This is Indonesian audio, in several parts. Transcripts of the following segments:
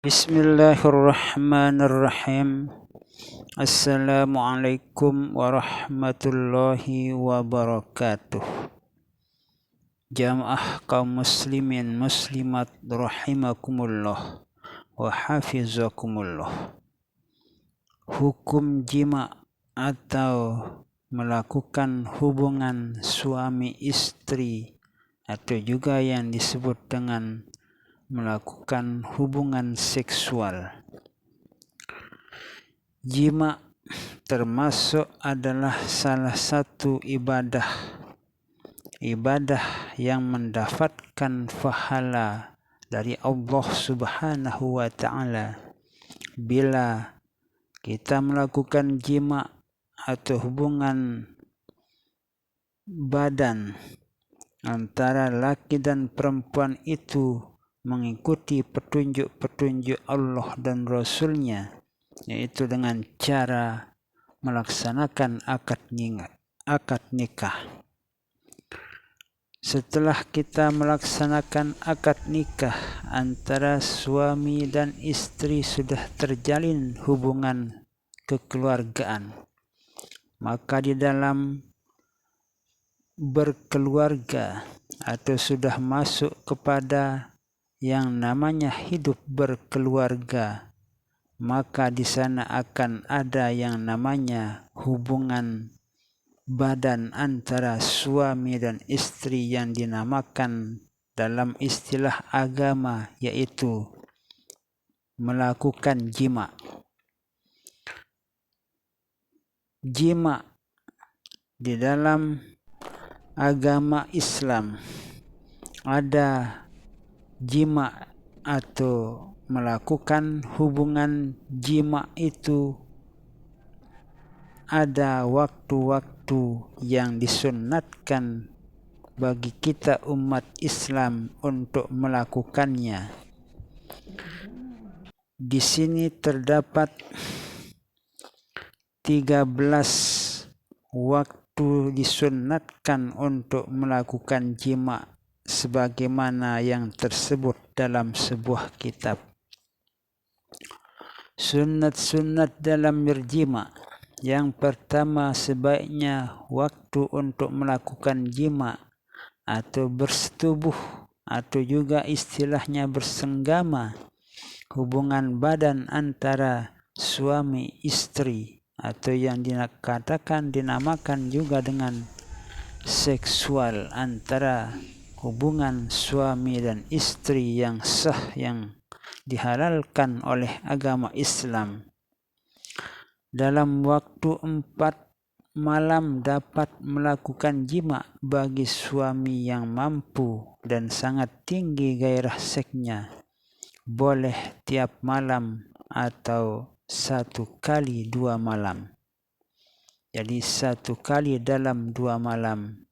Bismillahirrahmanirrahim. Assalamualaikum warahmatullahi wabarakatuh. Jamaah kaum muslimin muslimat rahimakumullah wa hafizakumullah. Hukum jima atau melakukan hubungan suami istri atau juga yang disebut dengan melakukan hubungan seksual. Jima termasuk adalah salah satu ibadah yang mendapatkan pahala dari Allah Subhanahu wa ta'ala bila kita melakukan jima atau hubungan badan antara laki dan perempuan itu mengikuti petunjuk-petunjuk Allah dan Rasul-Nya, yaitu dengan cara melaksanakan akad nikah. Setelah kita melaksanakan akad nikah antara suami dan istri, sudah terjalin hubungan kekeluargaan, maka di dalam berkeluarga atau sudah masuk kepada yang namanya hidup berkeluarga, maka di sana akan ada yang namanya hubungan badan antara suami dan istri yang dinamakan dalam istilah agama yaitu melakukan jima. Jima di dalam agama Islam ada jima atau melakukan hubungan jima itu ada waktu-waktu yang disunnatkan bagi kita umat Islam untuk melakukannya. Di sini terdapat 13 waktu disunnatkan untuk melakukan jima sebagaimana yang tersebut dalam sebuah kitab. Sunnat-sunnat dalam berjima. Yang pertama, sebaiknya waktu untuk melakukan jima atau bersetubuh atau juga istilahnya bersenggama, hubungan badan antara suami istri atau yang dinamakan juga dengan seksual antara hubungan suami dan istri yang sah, yang dihalalkan oleh agama Islam. Dalam waktu 4 malam dapat melakukan jima bagi suami yang mampu dan sangat tinggi gairah seksnya. Boleh tiap malam atau 1 kali 2 malam. Jadi 1 kali dalam 2 malam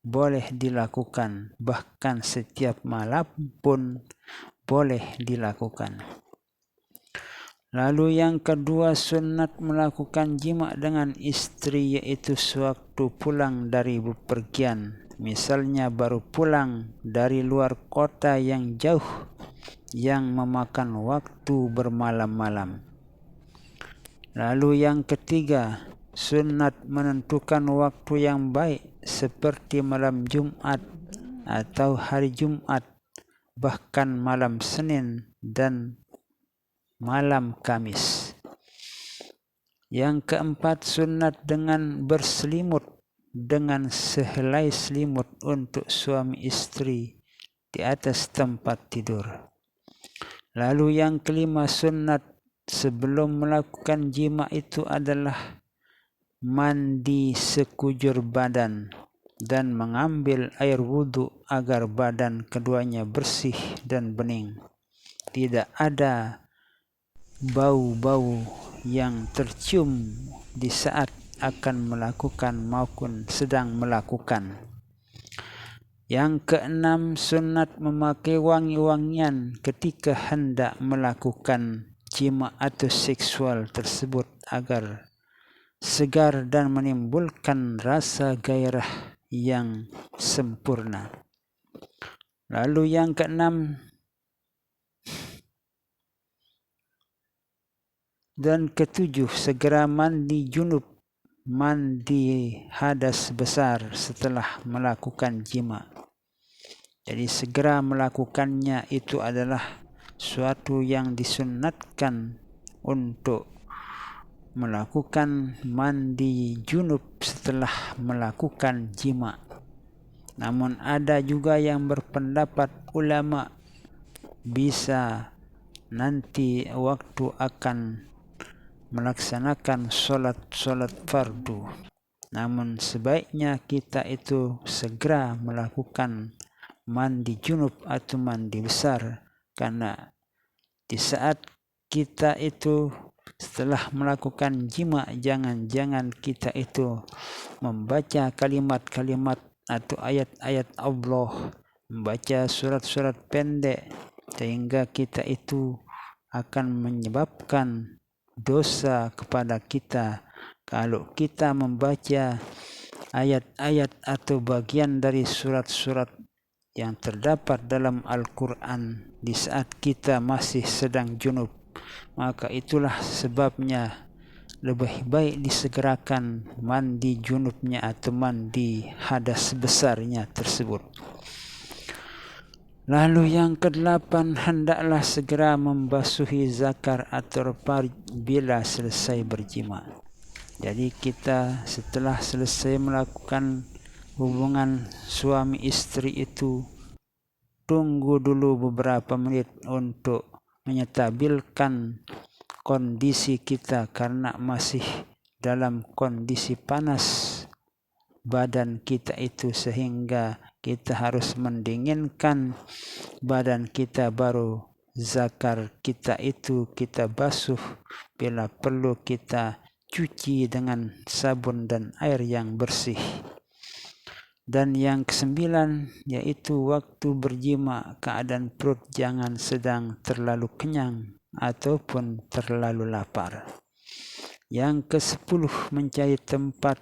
boleh dilakukan, bahkan setiap malam pun boleh dilakukan. Lalu yang kedua, sunat melakukan jima dengan istri yaitu sewaktu pulang dari bepergian. Misalnya baru pulang dari luar kota yang jauh yang memakan waktu bermalam-malam. Lalu yang ketiga, sunat menentukan waktu yang baik seperti malam Jumat atau hari Jumat, bahkan malam Senin dan malam Kamis. Yang keempat, sunat dengan berselimut dengan sehelai selimut untuk suami istri di atas tempat tidur. Lalu yang kelima, sunat sebelum melakukan jima itu adalah mandi sekujur badan dan mengambil air wudhu agar badan keduanya bersih dan bening. Tidak ada bau-bau yang tercium di saat akan melakukan maupun sedang melakukan. Yang keenam, sunat memakai wangi-wangian ketika hendak melakukan jima atau seksual tersebut agar segar dan menimbulkan rasa gairah yang sempurna. Lalu yang keenam, Dan ketujuh, segera mandi junub, mandi hadas besar setelah melakukan jima. Jadi segera melakukannya itu adalah suatu yang disunnatkan untuk melakukan mandi junub setelah melakukan jima. Namun ada juga yang berpendapat ulama bisa nanti waktu akan melaksanakan solat fardu. Namun sebaiknya kita itu segera melakukan mandi junub atau mandi besar, karena di saat kita itu setelah melakukan jima, jangan-jangan kita itu membaca kalimat-kalimat atau ayat-ayat Allah, membaca surat-surat pendek, sehingga kita itu akan menyebabkan dosa kepada kita. Kalau kita membaca ayat-ayat atau bagian dari surat-surat yang terdapat dalam Al-Quran di saat kita masih sedang junub, maka itulah sebabnya lebih baik disegerakan mandi junubnya atau mandi hadas besarnya tersebut. Lalu yang ke-8, hendaklah segera membasuhi zakar atau farj bila selesai berjima. Jadi kita setelah selesai melakukan hubungan suami istri itu, tunggu dulu beberapa menit untuk menyetabilkan kondisi kita, karena masih dalam kondisi panas badan kita itu, sehingga kita harus mendinginkan badan kita, baru zakar kita itu kita basuh, bila perlu kita cuci dengan sabun dan air yang bersih. Dan yang ke-9 yaitu waktu berjima, keadaan perut jangan sedang terlalu kenyang ataupun terlalu lapar. Yang ke-10, mencari tempat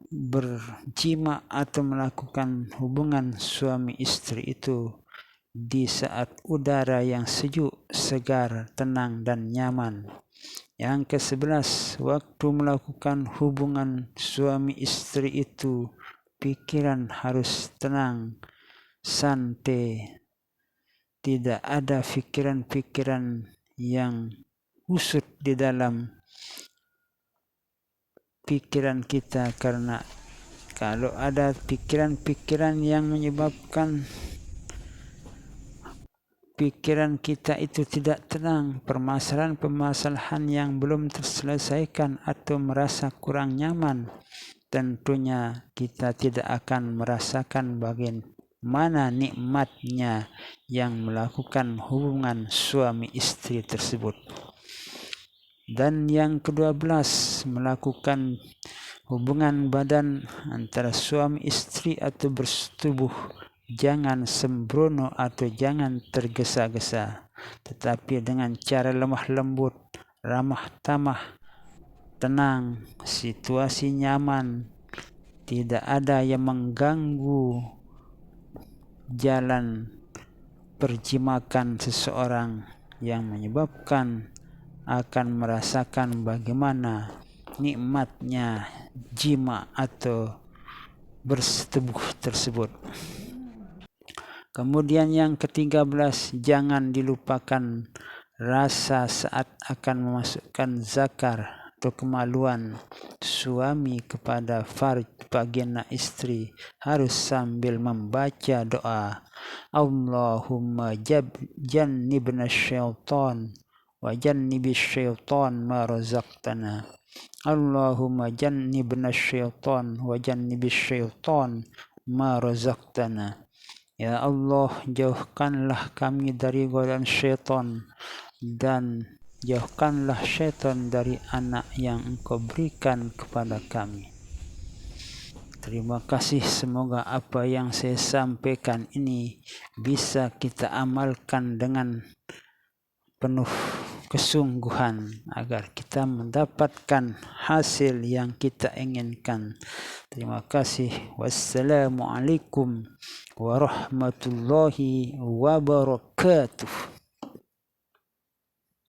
berjima atau melakukan hubungan suami istri itu di saat udara yang sejuk, segar, tenang, dan nyaman. Yang ke-11, waktu melakukan hubungan suami istri itu pikiran harus tenang, santai, tidak ada pikiran-pikiran yang usut di dalam pikiran kita, karena kalau ada pikiran-pikiran yang menyebabkan pikiran kita itu tidak tenang, permasalahan-permasalahan yang belum terselesaikan atau merasa kurang nyaman, tentunya kita tidak akan merasakan bagaimana nikmatnya yang melakukan hubungan suami istri tersebut. Dan yang ke-12, melakukan hubungan badan antara suami istri atau bersetubuh, jangan sembrono atau jangan tergesa-gesa, tetapi dengan cara lemah lembut, ramah tamah, tenang, situasi nyaman, tidak ada yang mengganggu jalan perjimakan seseorang yang menyebabkan akan merasakan bagaimana nikmatnya jima atau bersetubuh tersebut. Kemudian yang ke-13, jangan dilupakan rasa saat akan memasukkan zakar atau kemaluan suami kepada farj bagian istri, harus sambil membaca doa, Allahumma jannibna syaitan wa jannibis syaitan ma razaqtana. Allahumma jannibna syaitan wa jannibis syaitan ma razaqtana. Ya Allah, jauhkanlah kami dari godaan syaitan, dan jauhkanlah syaitan dari anak yang Engkau berikan kepada kami. Terima kasih, semoga apa yang saya sampaikan ini bisa kita amalkan dengan penuh kesungguhan agar kita mendapatkan hasil yang kita inginkan. Terima kasih. Wassalamualaikum warahmatullahi wabarakatuh.